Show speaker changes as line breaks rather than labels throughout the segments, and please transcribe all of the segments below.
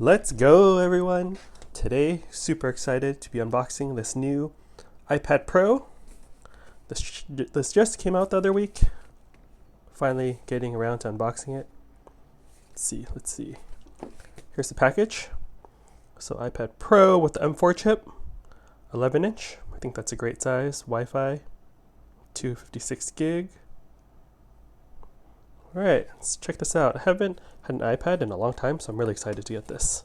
Let's go, everyone. Today, super excited to be unboxing this new iPad Pro. This just came out the other week. Finally getting around to unboxing it. Let's see. Here's the package. So iPad Pro with the M4 chip, 11 inch. I think that's a great size. Wi-Fi, 256 gig. All right, let's check this out. I haven't had an iPad in a long time, so I'm really excited to get this.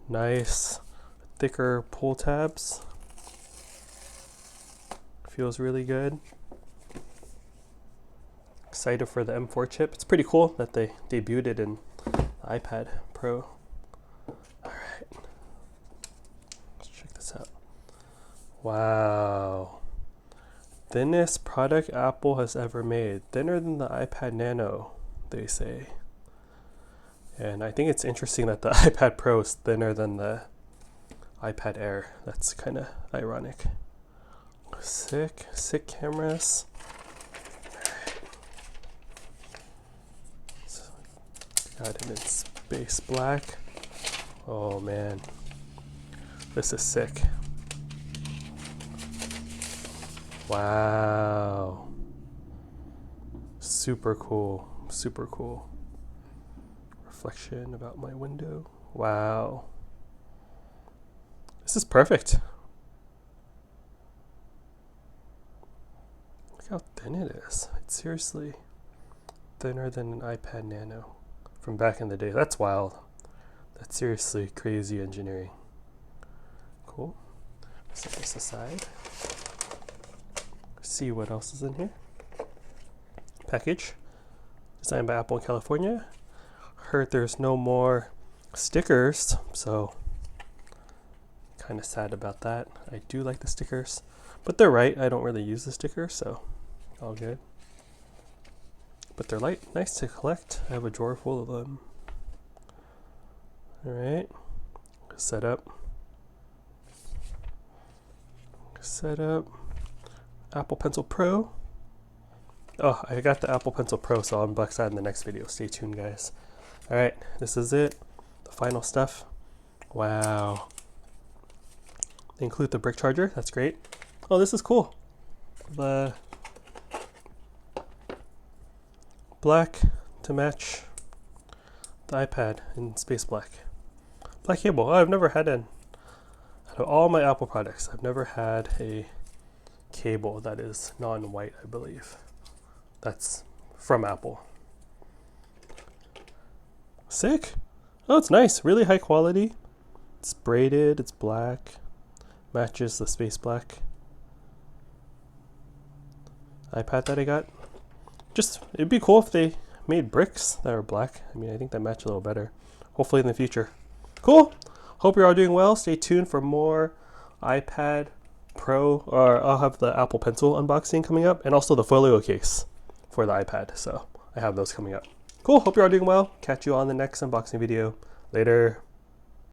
Nice, thicker pull tabs. Feels really good. Excited for the M4 chip. It's pretty cool that they debuted it in the iPad Pro. All right, let's check this out. Wow. Thinnest product Apple has ever made. Thinner than the iPad Nano, they say. And I think it's interesting that the iPad Pro is thinner than the iPad Air. That's kind of ironic. Sick cameras. So, got it in space black. Oh man, this is sick. Wow. Super cool. Reflection about my window. Wow. This is perfect. Look how thin it is. It's seriously thinner than an iPad Nano from back in the day. That's wild. That's seriously crazy engineering. Cool. Set this aside. See what else is in here. Package designed by Apple in California. Heard there's no more stickers, so kind of sad about that. I do like the stickers, but they're right. I don't really use the stickers, so all good. But they're nice to collect. I have a drawer full of them. All right, set up. Apple Pencil Pro. Oh, I got the Apple Pencil Pro, so I'll unbox that in the next video. Stay tuned, guys. All right, this is it. The final stuff. Wow. They include the brick charger. That's great. Oh, this is cool. The black to match the iPad in space black. Black cable. Oh, I've never had out of all my Apple products, I've never had a cable that is non-white, I believe. That's from Apple. Sick. Oh, it's nice. Really high quality. It's braided. It's black. Matches the space black iPad that I got. It'd be cool if they made bricks that are black. I mean, I think that match a little better. Hopefully in the future. Cool. Hope you're all doing well. Stay tuned for more iPad Pro, or I'll have the Apple Pencil unboxing coming up, and also the folio case for the iPad. So I have those coming up. Cool. Hope you're all doing well. Catch you on the next unboxing video. Later.